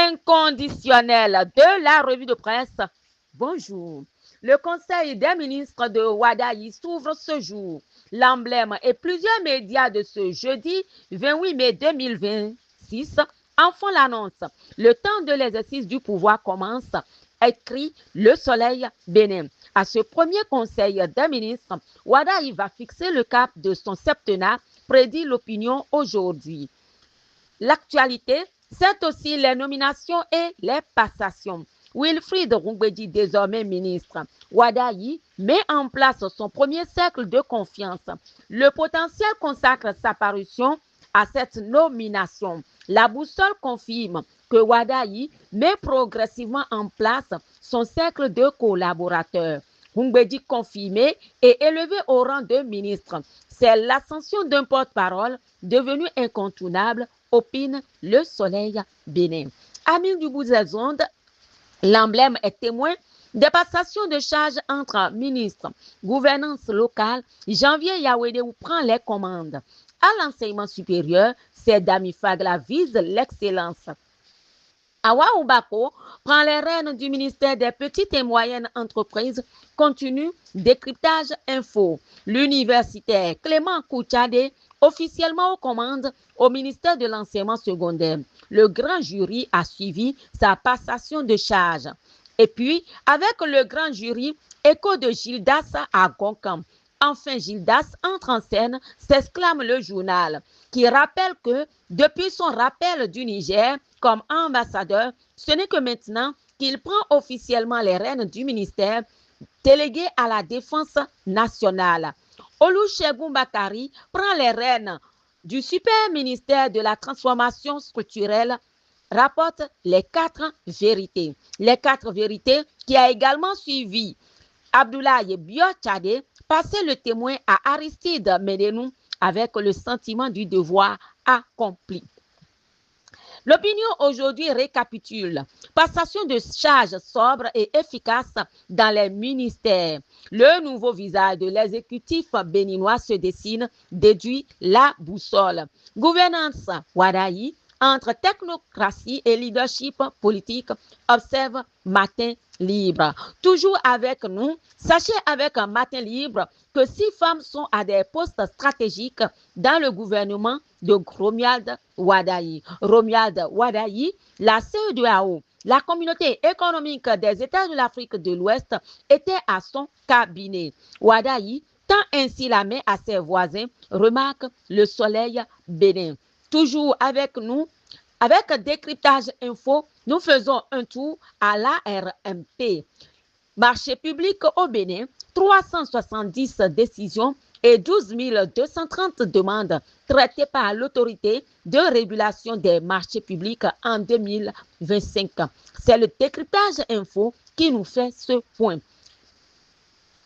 inconditionnel de la revue de presse. Bonjour. Le Conseil des ministres de Ouadaï s'ouvre ce jour. L'emblème et plusieurs médias de ce jeudi 28 mai 2026 en font l'annonce. Le temps de l'exercice du pouvoir commence, écrit Le Soleil Bénin. À ce premier Conseil des ministres, Ouadaï va fixer le cap de son septennat, prédit l'opinion aujourd'hui. L'actualité, c'est aussi les nominations et les passations. Wilfried Roumbédi, désormais ministre, Ouadaï met en place son premier cercle de confiance. Le potentiel consacre sa parution à cette nomination. La boussole confirme que Ouadaï met progressivement en place son cercle de collaborateurs. Roumbédi confirmé et élevé au rang de ministre. C'est l'ascension d'un porte-parole devenu incontournable, opine Le Soleil Bénin. Amis du bout des ondes, l'emblème est témoin des passations de charges entre ministres. Gouvernance locale, Janvier Yawedeu prend les commandes. À l'enseignement supérieur, c'est Dami Fagla vise l'excellence. Awa Oubako prend les rênes du ministère des petites et moyennes entreprises, continue décryptage info. L'universitaire Clément Kouchade, officiellement aux commandes au ministère de l'enseignement secondaire. Le grand jury a suivi sa passation de charge. Et puis, avec le grand jury, écho de Gildas à Gonkam. Enfin, Gildas entre en scène, s'exclame le journal, qui rappelle que depuis son rappel du Niger comme ambassadeur, ce n'est que maintenant qu'il prend officiellement les rênes du ministère délégué à la défense nationale. Olusegun Bakari prend les rênes du super ministère de la transformation structurelle, rapporte les 4 vérités. Les 4 vérités qui a également suivi Abdoulaye Bio-Tchadé, passer le témoin à Aristide Medenou avec le sentiment du devoir accompli. L'opinion aujourd'hui récapitule. Passation de charges sobre et efficace dans les ministères. Le nouveau visage de l'exécutif béninois se dessine, déduit la boussole. Gouvernance Ouadaï, entre technocratie et leadership politique, observe Matin Libre. Toujours avec nous, sachez avec un Matin Libre que 6 femmes sont à des postes stratégiques dans le gouvernement de Romuald Ouadaï. Romuald Ouadaï, la CEDEAO, la communauté économique des États de l'Afrique de l'Ouest, était à son cabinet. Ouadaï tend ainsi la main à ses voisins, remarque Le Soleil Bénin. Toujours avec nous, avec décryptage info, nous faisons un tour à l'ARMP. Marché public au Bénin, 370 décisions et 12 230 demandes traitées par l'autorité de régulation des marchés publics en 2025. C'est le décryptage info qui nous fait ce point.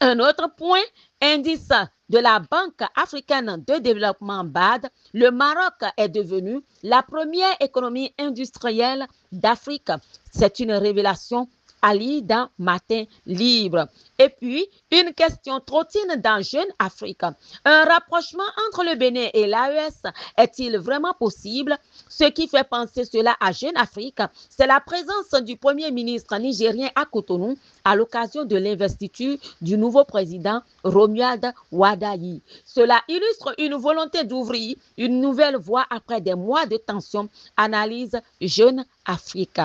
Un autre point, indice de la Banque africaine de développement BAD, le Maroc est devenu la première économie industrielle d'Afrique. C'est une révélation à lire dans Matin Libre. Et puis, une question trottine dans Jeune Afrique. Un rapprochement entre le Bénin et l'AES est-il vraiment possible? Ce qui fait penser cela à Jeune Afrique, c'est la présence du Premier ministre nigérien à Cotonou à l'occasion de l'investiture du nouveau président Romuald Ouadaï. Cela illustre une volonté d'ouvrir une nouvelle voie après des mois de tension, analyse Jeune Afrique.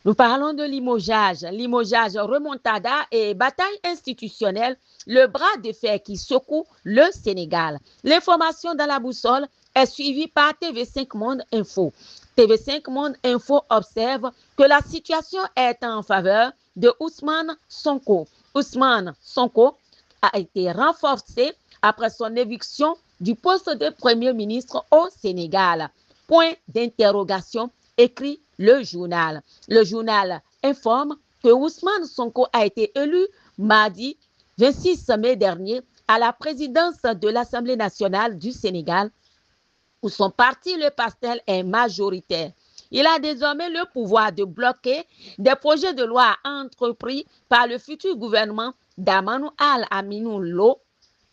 Nous parlons de limogeage, remontada et bataille institutionnelle, le bras de fer qui secoue le Sénégal. L'information dans la boussole est suivie par TV5 Monde Info. TV5 Monde Info observe que la situation est en faveur de Ousmane Sonko. Ousmane Sonko a été renforcé après son éviction du poste de Premier ministre au Sénégal. Point d'interrogation, écrit le journal. Le journal informe que Ousmane Sonko a été élu mardi 26 mai dernier à la présidence de l'Assemblée nationale du Sénégal, où son parti, le PASTEL, est majoritaire. Il a désormais le pouvoir de bloquer des projets de loi entrepris par le futur gouvernement d'Amanou Al-Aminou Lo,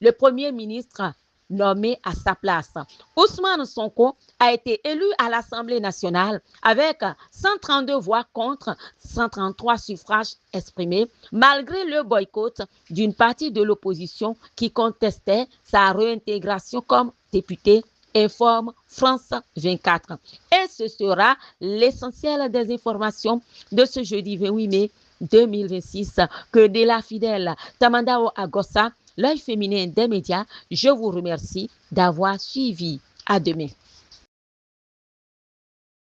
le Premier ministre nommé à sa place. Ousmane Sonko a été élu à l'Assemblée nationale avec 132 voix contre 133 suffrages exprimés, malgré le boycott d'une partie de l'opposition qui contestait sa réintégration comme député, informe France 24. Et ce sera l'essentiel des informations de ce jeudi 28 mai 2026 que de la fidèle Tamandao Agossa, l'œil féminin des médias, je vous remercie d'avoir suivi. À demain.